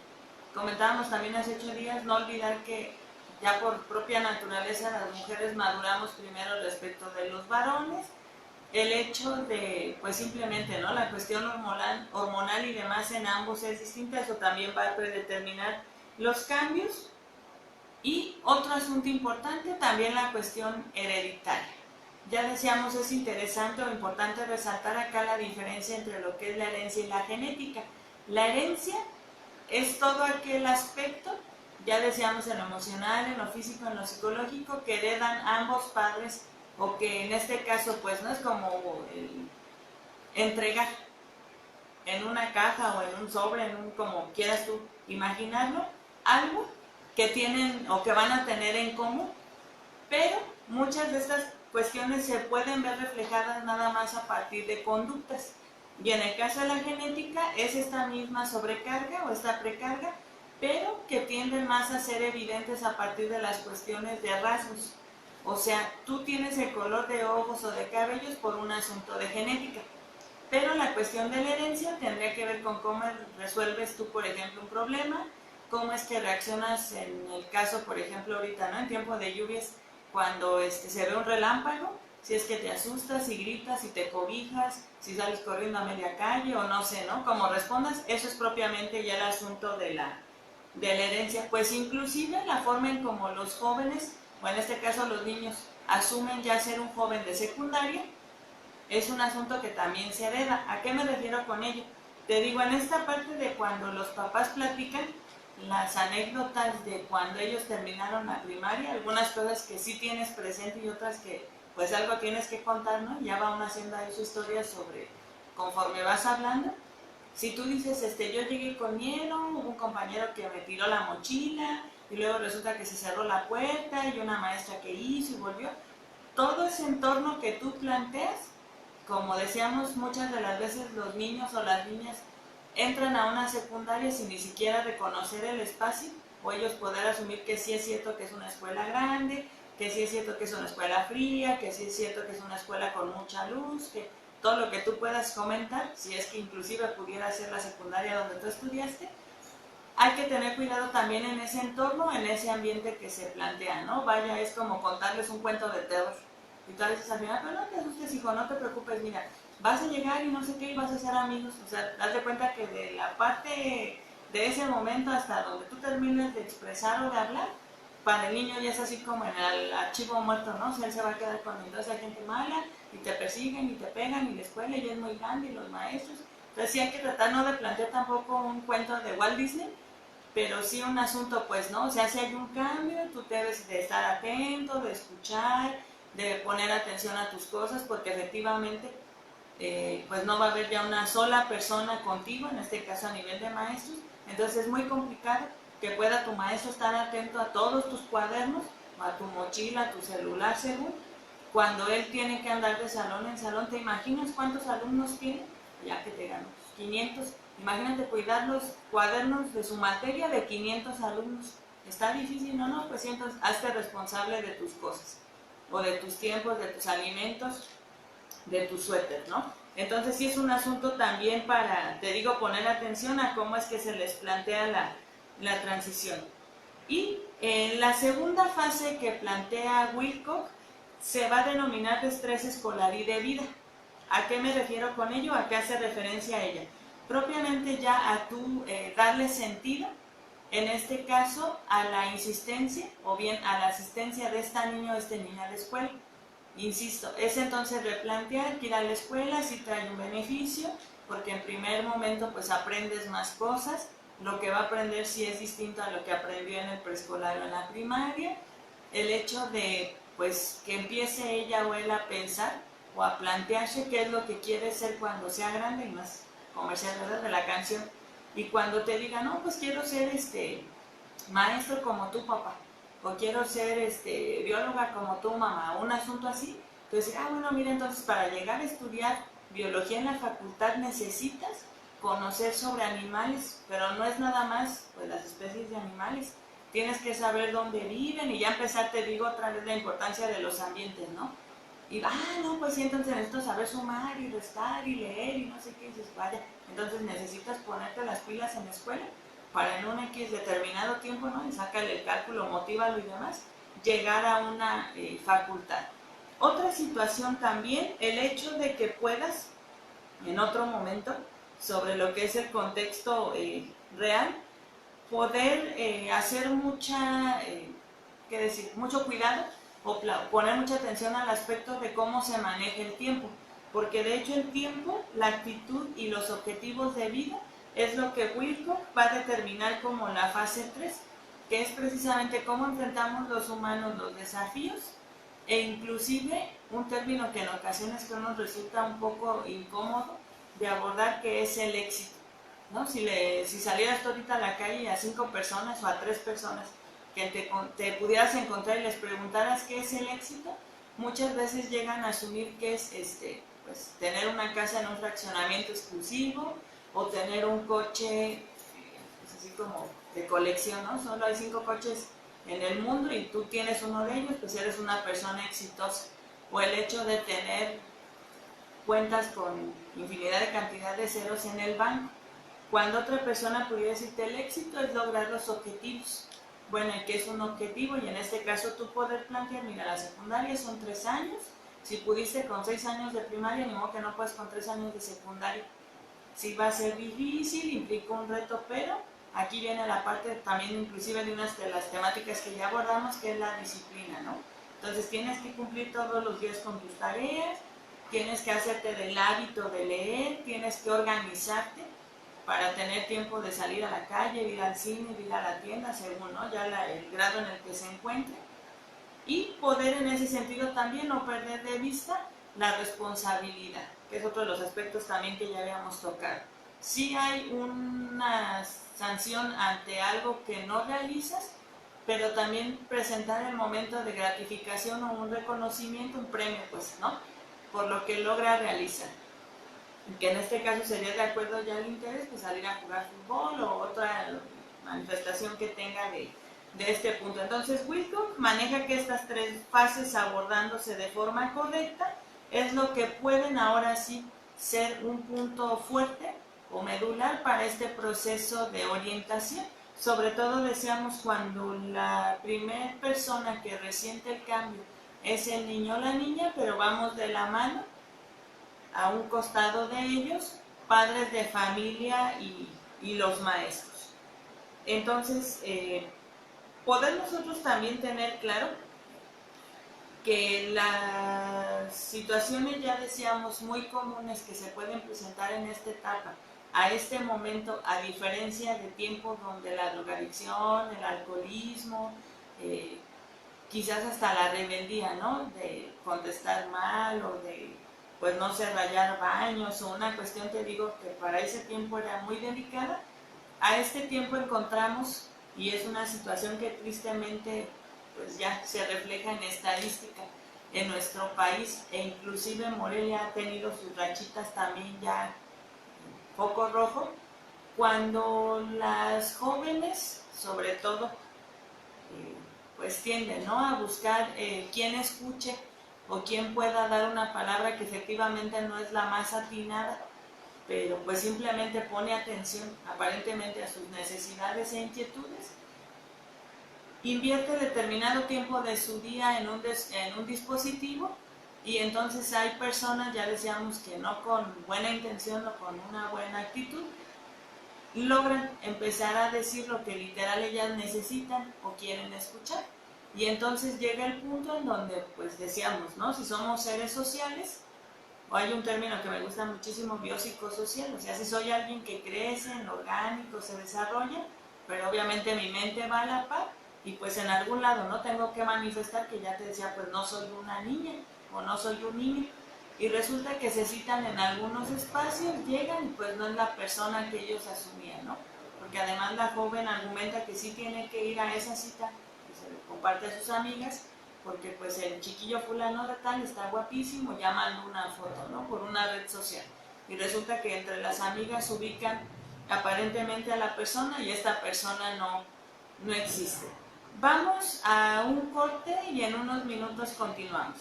Comentábamos también hace 8 días, no olvidar que ya por propia naturaleza las mujeres maduramos primero respecto de los varones. El hecho de, pues simplemente, ¿no?, la cuestión hormonal y demás en ambos es distinta, eso también va a predeterminar los cambios. Y otro asunto importante, también la cuestión hereditaria. Ya decíamos, es interesante o importante resaltar acá la diferencia entre lo que es la herencia y la genética. La herencia es todo aquel aspecto, ya decíamos, en lo emocional, en lo físico, en lo psicológico, que heredan ambos padres, o que en este caso pues no es como entregar en una caja o en un sobre, como quieras tú imaginarlo, algo que tienen o que van a tener en común, pero muchas de estas cuestiones se pueden ver reflejadas nada más a partir de conductas, y en el caso de la genética es esta misma sobrecarga o esta precarga, pero que tienden más a ser evidentes a partir de las cuestiones de rasgos. O sea, tú tienes el color de ojos o de cabellos por un asunto de genética, pero la cuestión de la herencia tendría que ver con cómo resuelves tú, por ejemplo, un problema, cómo es que reaccionas en el caso, por ejemplo, ahorita, ¿no?, en tiempo de lluvias, cuando se ve un relámpago, si es que te asustas y gritas, si te cobijas, si sales corriendo a media calle o no sé, ¿no? Como respondas, eso es propiamente ya el asunto de la herencia. Pues inclusive la forma en como los jóvenes, o en este caso los niños, asumen ya ser un joven de secundaria, es un asunto que también se hereda. ¿A qué me refiero con ello? Te digo, en esta parte de cuando los papás platican las anécdotas de cuando ellos terminaron la primaria, algunas cosas que sí tienes presente y otras que pues algo tienes que contar, ¿no? Ya va uno haciendo ahí su historia sobre conforme vas hablando. Si tú dices, yo llegué con miedo, hubo un compañero que me tiró la mochila, y luego resulta que se cerró la puerta, y una maestra que hizo y volvió. Todo ese entorno que tú planteas, como decíamos, muchas de las veces los niños o las niñas entran a una secundaria sin ni siquiera reconocer el espacio, o ellos poder asumir que sí es cierto que es una escuela grande, que sí es cierto que es una escuela fría, que sí es cierto que es una escuela con mucha luz, que todo lo que tú puedas comentar, si es que inclusive pudiera ser la secundaria donde tú estudiaste. Hay que tener cuidado también en ese entorno, en ese ambiente que se plantea, ¿no? Vaya, es como contarles un cuento de terror. Y tú dices al final, pero no te asustes, hijo, no te preocupes, mira, vas a llegar y no sé qué, y vas a ser amigos. O sea, date cuenta que de la parte de ese momento hasta donde tú termines de expresar o de hablar, para el niño ya es así como en el archivo muerto, ¿no? O sea, él se va a quedar con él. Entonces hay gente mala y te persiguen y te pegan y la escuela ya es muy grande y los maestros. Entonces sí hay que tratar no de plantear tampoco un cuento de Walt Disney, pero sí un asunto, pues, ¿no? O sea, si hay un cambio, tú debes de estar atento, de escuchar, de poner atención a tus cosas, porque efectivamente, pues no va a haber ya una sola persona contigo, en este caso a nivel de maestros, entonces es muy complicado que pueda tu maestro estar atento a todos tus cuadernos, a tu mochila, a tu celular, según, cuando él tiene que andar de salón en salón. ¿Te imaginas cuántos alumnos tiene? Ya que te ganó 500. Imagínate cuidar los cuadernos de su materia de 500 alumnos. ¿Está difícil? No, no, pues entonces hazte responsable de tus cosas, o de tus tiempos, de tus alimentos, de tu suéter, ¿no? Entonces sí es un asunto también para, te digo, poner atención a cómo es que se les plantea la transición. Y la segunda fase que plantea Wilcock se va a denominar de estrés escolar y de vida. ¿A qué me refiero con ello? ¿A qué hace referencia ella? Propiamente ya a tú darle sentido, en este caso, a la insistencia o bien a la asistencia de esta niña o este niño a la escuela. Insisto, es entonces replantear que ir a la escuela sí trae un beneficio, porque en primer momento pues aprendes más cosas, lo que va a aprender sí es distinto a lo que aprendió en el preescolar o en la primaria. El hecho de pues que empiece ella o él a pensar o a plantearse qué es lo que quiere ser cuando sea grande, y más comercial, ¿verdad?, de la canción. Y cuando te diga, no, pues quiero ser maestro como tu papá, o quiero ser bióloga como tu mamá, un asunto así. Entonces, bueno, mira, entonces para llegar a estudiar biología en la facultad necesitas conocer sobre animales, pero no es nada más pues las especies de animales. Tienes que saber dónde viven y ya empezar, te digo otra vez, la importancia de los ambientes, ¿no? Y, no, pues sí, entonces necesito saber sumar y restar y leer y no sé qué, y dices, vaya, entonces necesitas ponerte las pilas en la escuela para en un X determinado tiempo, ¿no? Y sácale el cálculo, motívalo y demás, llegar a una facultad. Otra situación también, el hecho de que puedas, en otro momento, sobre lo que es el contexto real, poder hacer mucho cuidado o poner mucha atención al aspecto de cómo se maneja el tiempo, porque de hecho el tiempo, la actitud y los objetivos de vida es lo que Wilcock va a determinar como la fase 3, que es precisamente cómo enfrentamos los humanos los desafíos, e inclusive un término que en ocasiones nos resulta un poco incómodo de abordar, que es el éxito, ¿no? Si salieras tú ahorita a la calle a 5 personas o a 3 personas que te pudieras encontrar y les preguntaras qué es el éxito, muchas veces llegan a asumir que es pues, tener una casa en un fraccionamiento exclusivo, o tener un coche pues así como de colección, ¿no? Solo hay 5 coches en el mundo y tú tienes uno de ellos, pues eres una persona exitosa. O el hecho de tener cuentas con infinidad de cantidad de ceros en el banco. Cuando otra persona pudiera decirte el éxito es lograr los objetivos. Bueno, ¿y qué es un objetivo? Y en este caso tú poder plantear, mira, la secundaria son 3 años, si pudiste con 6 años de primaria, ni modo que no puedes con 3 años de secundaria. Sí va a ser difícil, implica un reto, pero aquí viene la parte también inclusive de unas de las temáticas que ya abordamos, que es la disciplina, ¿no? Entonces tienes que cumplir todos los días con tus tareas, tienes que hacerte del hábito de leer, tienes que organizarte para tener tiempo de salir a la calle, ir al cine, ir a la tienda, según, ¿no?, ya el grado en el que se encuentre. Y poder en ese sentido también no perder de vista la responsabilidad, que es otro de los aspectos también que ya habíamos tocado. Si hay una sanción ante algo que no realizas, pero también presentar el momento de gratificación o un reconocimiento, un premio, pues, ¿no?, por lo que logra realizar. Que en este caso sería de acuerdo ya al interés, pues salir a jugar fútbol o otra manifestación que tenga de este punto. Entonces Wilcock maneja que estas 3 fases abordándose de forma correcta es lo que pueden ahora sí ser un punto fuerte o medular para este proceso de orientación. Sobre todo decíamos cuando la primera persona que resiente el cambio es el niño o la niña, pero vamos de la mano. A un costado de ellos, padres de familia y los maestros. Entonces, poder nosotros también tener claro que las situaciones, ya decíamos, muy comunes que se pueden presentar en esta etapa, a este momento, a diferencia de tiempos donde la drogadicción, el alcoholismo, quizás hasta la rebeldía, ¿no? De contestar mal o de, pues no sé, rayar baños o una cuestión, te digo, que para ese tiempo era muy delicada. A este tiempo encontramos, y es una situación que tristemente pues ya se refleja en estadística en nuestro país, e inclusive Morelia ha tenido sus rachitas también ya foco rojo, cuando las jóvenes, sobre todo, pues tienden, ¿no?, a buscar quien escuche o quien pueda dar una palabra que efectivamente no es la más atinada, pero pues simplemente pone atención aparentemente a sus necesidades e inquietudes. Invierte determinado tiempo de su día en un dispositivo, y entonces hay personas, ya decíamos, que no con buena intención o con una buena actitud, logran empezar a decir lo que literal ellas necesitan o quieren escuchar. Y entonces llega el punto en donde, pues decíamos, ¿no?, si somos seres sociales, o hay un término que me gusta muchísimo, biopsicosocial, o sea, si soy alguien que crece en lo orgánico, se desarrolla, pero obviamente mi mente va a la par, y pues en algún lado, ¿no?, tengo que manifestar que, ya te decía, pues no soy una niña o no soy un niño. Y resulta que se citan en algunos espacios, llegan y pues no es la persona que ellos asumían, ¿no? Porque además la joven argumenta que sí tiene que ir a esa cita, que se le comparte a sus amigas, porque pues el chiquillo fulano de tal está guapísimo, ya mandó una foto, ¿no?, por una red social. Y resulta que entre las amigas ubican aparentemente a la persona y esta persona no existe. Vamos a un corte y en unos minutos continuamos.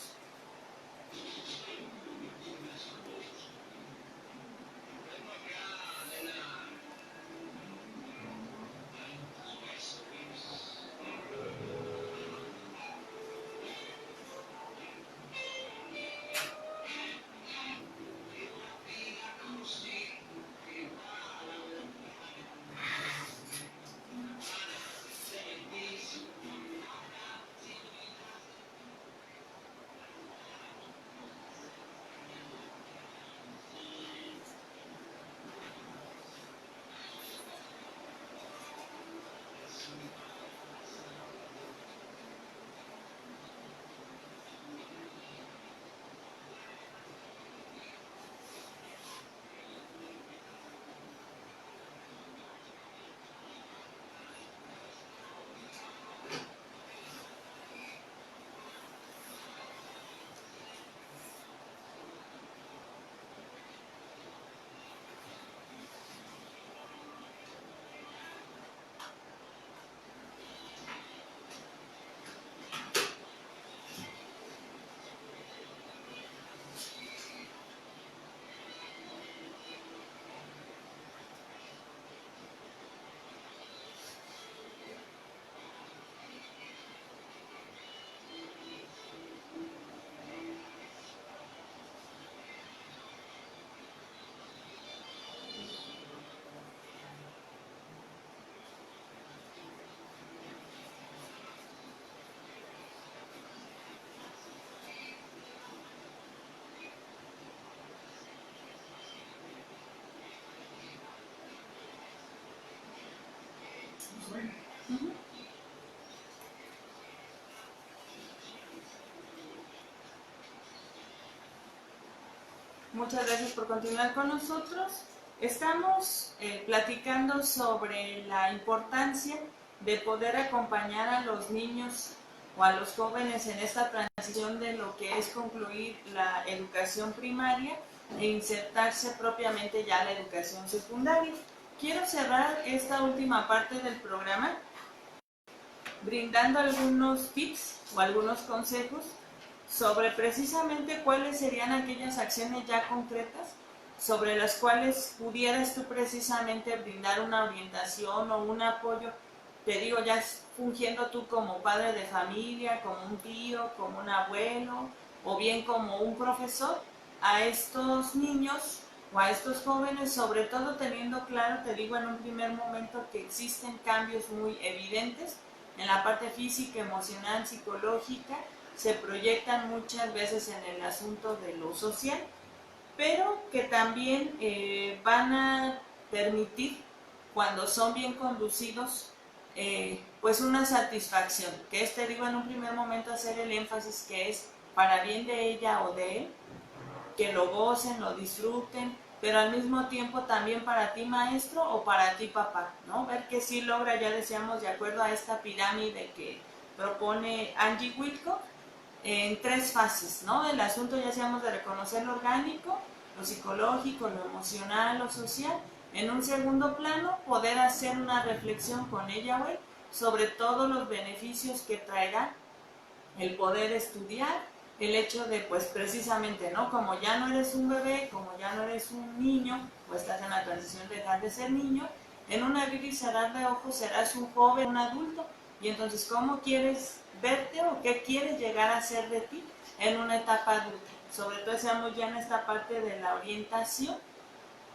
Muchas gracias por continuar con nosotros. Estamos platicando sobre la importancia de poder acompañar a los niños o a los jóvenes en esta transición de lo que es concluir la educación primaria e insertarse propiamente ya a la educación secundaria. Quiero cerrar esta última parte del programa brindando algunos tips o algunos consejos sobre precisamente cuáles serían aquellas acciones ya concretas sobre las cuales pudieras tú precisamente brindar una orientación o un apoyo, te digo, ya fungiendo tú como padre de familia, como un tío, como un abuelo o bien como un profesor a estos niños o a estos jóvenes, sobre todo teniendo claro, te digo en un primer momento, que existen cambios muy evidentes en la parte física, emocional, psicológica, se proyectan muchas veces en el asunto de lo social, pero que también van a permitir, cuando son bien conducidos, pues una satisfacción, que es, te digo en un primer momento, hacer el énfasis que es para bien de ella o de él, que lo gocen, lo disfruten, pero al mismo tiempo también para ti maestro o para ti papá, ¿no? Ver que sí logra, ya decíamos, de acuerdo a esta pirámide que propone Angie Whitcock, en 3 fases, ¿no? El asunto, ya decíamos, de reconocer lo orgánico, lo psicológico, lo emocional, lo social. En un segundo plano, poder hacer una reflexión con ella o él sobre todos los beneficios que traerá el poder estudiar, el hecho de, pues precisamente, ¿no? Como ya no eres un bebé, como ya no eres un niño, o estás en la transición de dejar de ser niño, en un abrir y cerrar de ojos serás un joven, un adulto, y entonces, ¿cómo quieres verte o qué quieres llegar a ser de ti en una etapa adulta? Sobre todo, seamos ya en esta parte de la orientación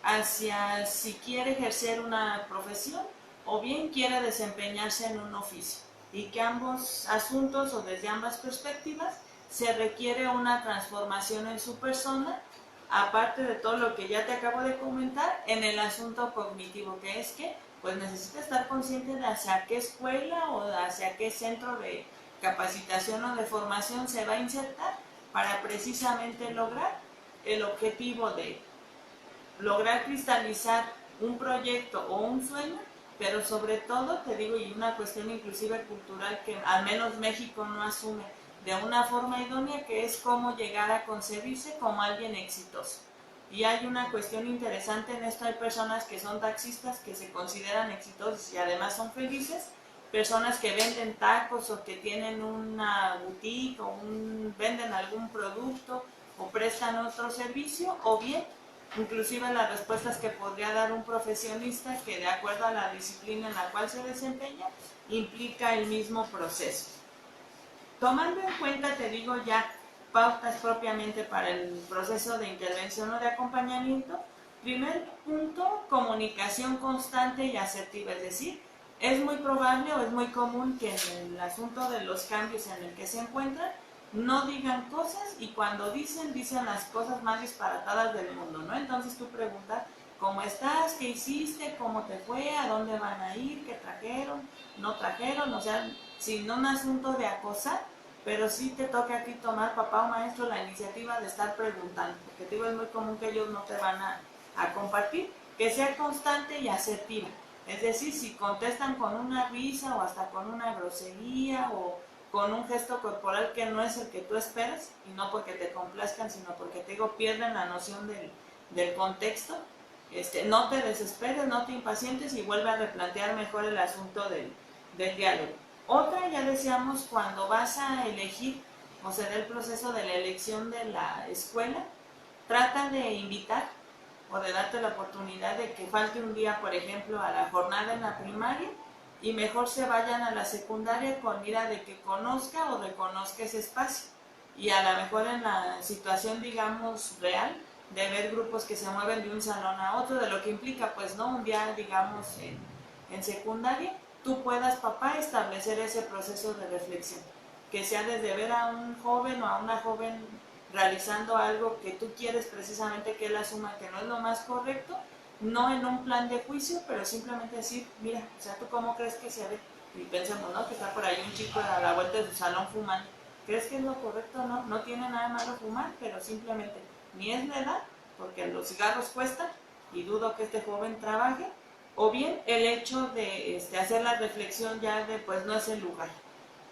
hacia si quiere ejercer una profesión o bien quiere desempeñarse en un oficio, y que ambos asuntos o desde ambas perspectivas se requiere una transformación en su persona, aparte de todo lo que ya te acabo de comentar en el asunto cognitivo, que es que pues necesita estar consciente de hacia qué escuela o hacia qué centro de capacitación o de formación se va a insertar para precisamente lograr el objetivo de lograr cristalizar un proyecto o un sueño, pero sobre todo, te digo, y una cuestión inclusive cultural que al menos México no asume de una forma idónea, que es cómo llegar a concebirse como alguien exitoso. Y hay una cuestión interesante en esto: hay personas que son taxistas que se consideran exitosos y además son felices, personas que venden tacos o que tienen una boutique o venden algún producto o prestan otro servicio, o bien inclusive las respuestas que podría dar un profesionista que, de acuerdo a la disciplina en la cual se desempeña, implica el mismo proceso. Tomando en cuenta, te digo, ya pautas propiamente para el proceso de intervención o de acompañamiento, primer punto, comunicación constante y asertiva, es decir, es muy probable o es muy común que en el asunto de los cambios en el que se encuentran no digan cosas, y cuando dicen las cosas más disparatadas del mundo, ¿no? Entonces tú preguntas, ¿cómo estás? ¿Qué hiciste? ¿Cómo te fue? ¿A dónde van a ir? ¿Qué trajeron? ¿No trajeron? O sea, sin un asunto de acosar, pero sí te toca a ti tomar, papá o maestro, la iniciativa de estar preguntando, porque te digo, es muy común que ellos no te van a compartir, que sea constante y asertiva. Es decir, si contestan con una risa o hasta con una grosería o con un gesto corporal que no es el que tú esperas, y no porque te complazcan, sino porque te digo, pierden la noción del contexto, no te desesperes, no te impacientes y vuelve a replantear mejor el asunto del diálogo. Otra, ya decíamos, cuando vas a elegir o se da el proceso de la elección de la escuela, trata de invitar o de darte la oportunidad de que falte un día, por ejemplo, a la jornada en la primaria, y mejor se vayan a la secundaria con mira de que conozca o reconozca ese espacio. Y a lo mejor en la situación, digamos, real, de ver grupos que se mueven de un salón a otro, de lo que implica, pues, ¿no? Un día, digamos, en secundaria, tú puedas, papá, establecer ese proceso de reflexión. Que sea desde ver a un joven o a una joven realizando algo que tú quieres precisamente que él asuma que no es lo más correcto, no en un plan de juicio, pero simplemente decir, mira, o sea, ¿tú cómo crees que se ve? Y pensemos, ¿no? Que está por ahí un chico a la vuelta de su salón fumando. ¿Crees que es lo correcto? No, no tiene nada malo fumar, pero simplemente ni es la edad, porque los cigarros cuestan, y dudo que este joven trabaje, o bien el hecho de hacer la reflexión ya de, pues no es el lugar,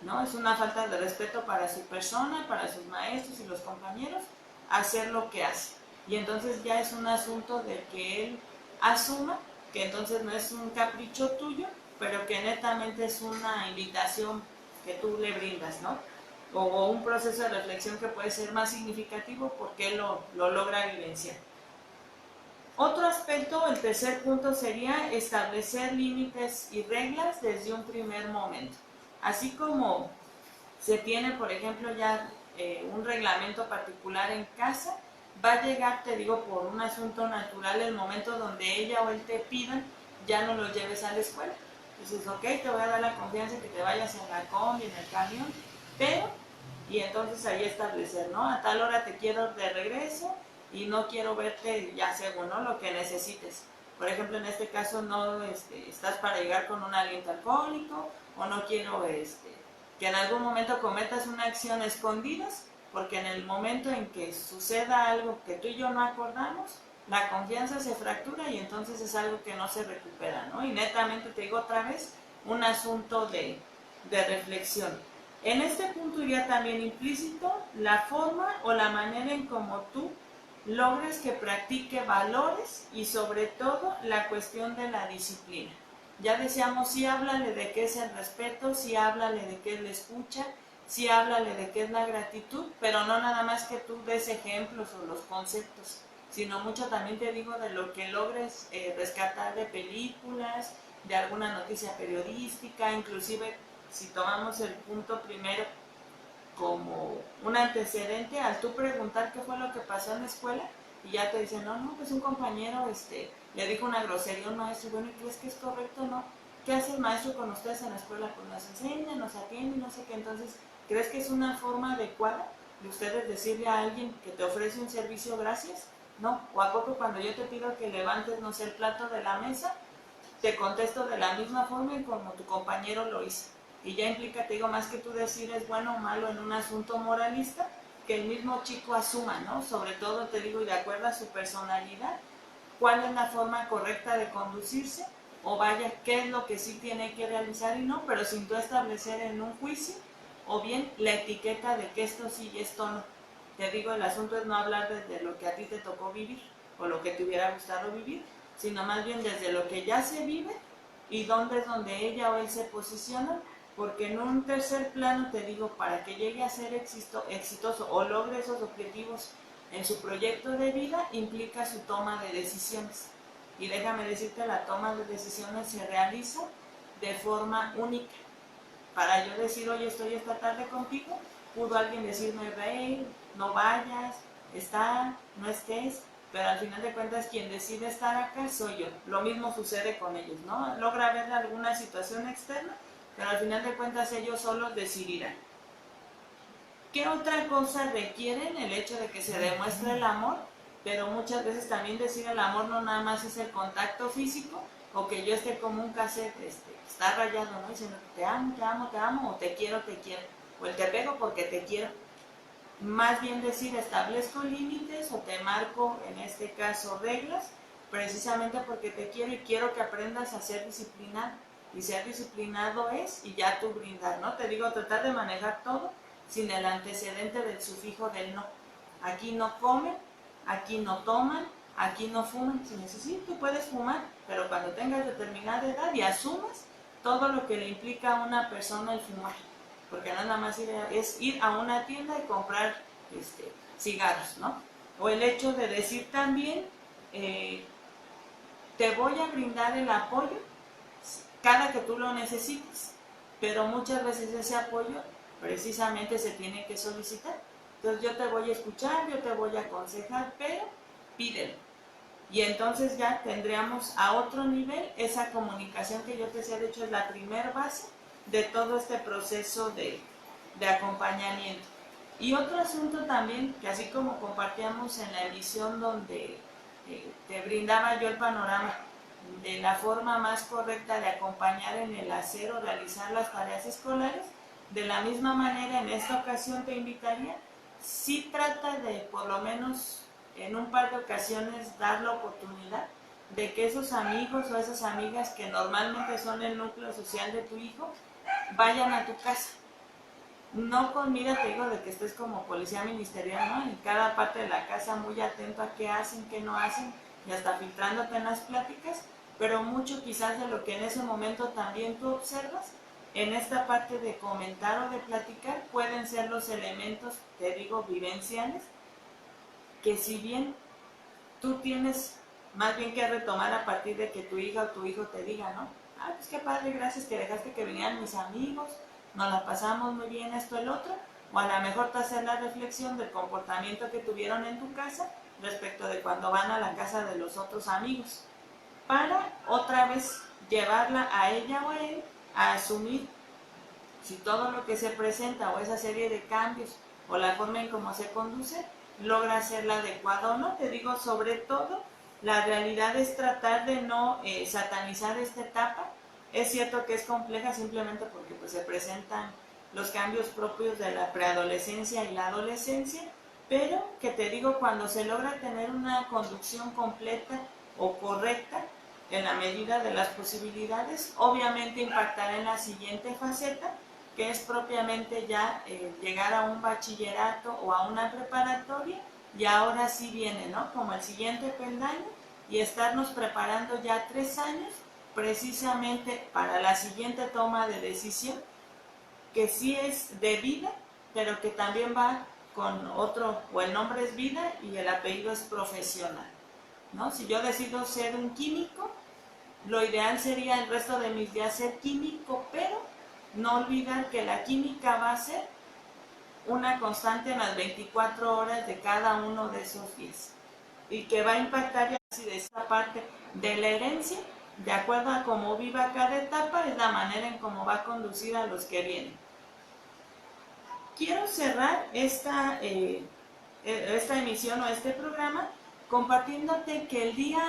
¿no? Es una falta de respeto para su persona, para sus maestros y los compañeros, hacer lo que hace. Y entonces ya es un asunto de que él asuma que entonces no es un capricho tuyo, pero que netamente es una invitación que tú le brindas, ¿no? O un proceso de reflexión que puede ser más significativo porque él lo logra vivenciar. Otro aspecto, el tercer punto, sería establecer límites y reglas desde un primer momento. Así como se tiene, por ejemplo, ya un reglamento particular en casa, va a llegar, te digo, por un asunto natural el momento donde ella o él te pidan, ya no los lleves a la escuela. Dices, ok, te voy a dar la confianza que te vayas en la combi, en el camión, pero, y entonces ahí establecer, ¿no? A tal hora te quiero de regreso y no quiero verte ya según, ¿no? Lo que necesites. Por ejemplo, en este caso no estás para llegar con un aliento alcohólico o no quiero que en algún momento cometas una acción a escondidas, porque en el momento en que suceda algo que tú y yo no acordamos, la confianza se fractura y entonces es algo que no se recupera, ¿no? Y netamente te digo otra vez, un asunto de reflexión. En este punto iría también implícito la forma o la manera en cómo tú logres que practique valores y sobre todo la cuestión de la disciplina. Ya decíamos, sí háblale de qué es el respeto, sí háblale de qué es la escucha, sí háblale de qué es la gratitud, pero no nada más que tú des ejemplos o los conceptos, sino mucho también te digo de lo que logres rescatar de películas, de alguna noticia periodística, inclusive si tomamos el punto primero como un antecedente, al tú preguntar qué fue lo que pasó en la escuela y ya te dicen, no, pues un compañero le dijo una grosería a un maestro, bueno, ¿y crees que es correcto? No. ¿Qué hace el maestro con ustedes en la escuela? Pues nos enseña, nos atiende, no sé qué. Entonces, ¿crees que es una forma adecuada de ustedes decirle a alguien que te ofrece un servicio gracias? No. ¿O a poco cuando yo te pido que levantes, no sé, el plato de la mesa, te contesto de la misma forma en como tu compañero lo hizo? Y ya implica, te digo, más que tú decir es bueno o malo en un asunto moralista, que el mismo chico asuma, ¿no? Sobre todo, te digo, y de acuerdo a su personalidad, cuál es la forma correcta de conducirse, o vaya, qué es lo que sí tiene que realizar y no, pero sin tú establecer en un juicio, o bien la etiqueta de que esto sí y esto no. Te digo, el asunto es no hablar desde lo que a ti te tocó vivir, o lo que te hubiera gustado vivir, sino más bien desde lo que ya se vive, y dónde es donde ella o él se posiciona, porque en un tercer plano, te digo, para que llegue a ser exitoso o logre esos objetivos en su proyecto de vida, implica su toma de decisiones. Y déjame decirte, la toma de decisiones se realiza de forma única. Para yo decir, oye, estoy esta tarde contigo, pudo alguien decirme, ve, no vayas, no estés, pero al final de cuentas quien decide estar acá soy yo. Lo mismo sucede con ellos, ¿no? Logra ver alguna situación externa, pero al final de cuentas ellos solos decidirán. ¿Qué otra cosa requieren? El hecho de que se demuestre el amor, pero muchas veces también decir el amor no nada más es el contacto físico, o que yo esté como un cassette, está rayado, ¿no? Diciendo te amo, te amo, te amo, o te quiero, o el te pego porque te quiero. Más bien decir establezco límites o te marco, en este caso, reglas, precisamente porque te quiero y quiero que aprendas a ser disciplinado. Y ser disciplinado es, y ya tú brindar, ¿no? Te digo, tratar de manejar todo sin el antecedente del sufijo del no. Aquí no comen, aquí no toman, aquí no fuman. Si necesitas, tú puedes fumar, pero cuando tengas determinada edad y asumas todo lo que le implica a una persona el fumar. Porque no nada más es ir a una tienda y comprar cigarros, ¿no? O el hecho de decir también, te voy a brindar el apoyo cada que tú lo necesites, pero muchas veces ese apoyo precisamente se tiene que solicitar. Entonces yo te voy a escuchar, yo te voy a aconsejar, pero pídelo. Y entonces ya tendríamos a otro nivel esa comunicación que yo te decía, de hecho es la primera base de todo este proceso de acompañamiento. Y otro asunto también, que así como compartíamos en la edición donde te brindaba yo el panorama de la forma más correcta de acompañar en el hacer o realizar las tareas escolares, de la misma manera en esta ocasión te invitaría, sí trata de por lo menos en un par de ocasiones dar la oportunidad de que esos amigos o esas amigas que normalmente son el núcleo social de tu hijo vayan a tu casa. No con mira, te digo, de que estés como policía ministerial, ¿no? En cada parte de la casa muy atento a qué hacen, qué no hacen, y hasta filtrándote en las pláticas, pero mucho quizás de lo que en ese momento también tú observas, en esta parte de comentar o de platicar, pueden ser los elementos, te digo, vivenciales, que si bien tú tienes más bien que retomar a partir de que tu hija o tu hijo te diga, ¿no? Ah, pues qué padre, gracias que dejaste que vinieran mis amigos, nos la pasamos muy bien, esto, el otro, o a lo mejor te hacer la reflexión del comportamiento que tuvieron en tu casa respecto de cuando van a la casa de los otros amigos, para otra vez llevarla a ella o a él a asumir si todo lo que se presenta o esa serie de cambios o la forma en cómo se conduce logra ser la adecuada o no. Te digo, sobre todo, la realidad es tratar de no satanizar esta etapa. Es cierto que es compleja simplemente porque pues, se presentan los cambios propios de la preadolescencia y la adolescencia, pero que te digo, cuando se logra tener una conducción completa o correcta, en la medida de las posibilidades, obviamente impactará en la siguiente faceta, que es propiamente ya llegar a un bachillerato o a una preparatoria, y ahora sí viene, ¿no? Como el siguiente peldaño, y estarnos preparando ya 3 años precisamente para la siguiente toma de decisión, que sí es de vida, pero que también va con otro, o el nombre es vida y el apellido es profesional, ¿no? Si yo decido ser un químico, lo ideal sería el resto de mis días ser químico, pero no olvidar que la química va a ser una constante en las 24 horas de cada uno de esos días y que va a impactar ya así de esta parte de la herencia, de acuerdo a cómo viva cada etapa, es la manera en cómo va a conducir a los que vienen. Quiero cerrar esta emisión o este programa compartiéndote que el día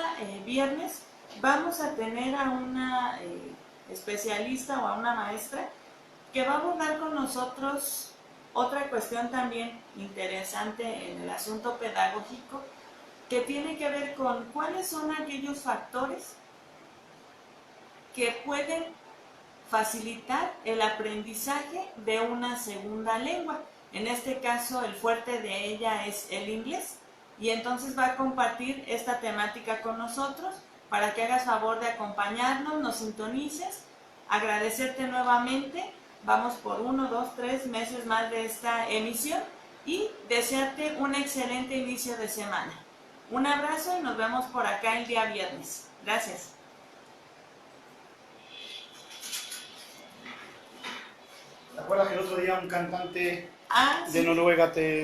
viernes vamos a tener a una especialista o a una maestra que va a abordar con nosotros otra cuestión también interesante en el asunto pedagógico, que tiene que ver con cuáles son aquellos factores que pueden facilitar el aprendizaje de una segunda lengua. En este caso, el fuerte de ella es el inglés, y entonces va a compartir esta temática con nosotros para que hagas favor de acompañarnos, nos sintonices, agradecerte nuevamente. Vamos por 1, 2, 3 meses más de esta emisión y desearte un excelente inicio de semana. Un abrazo y nos vemos por acá el día viernes. Gracias. ¿Te acuerdas que el otro día un cantante Ah, sí. de Noruega te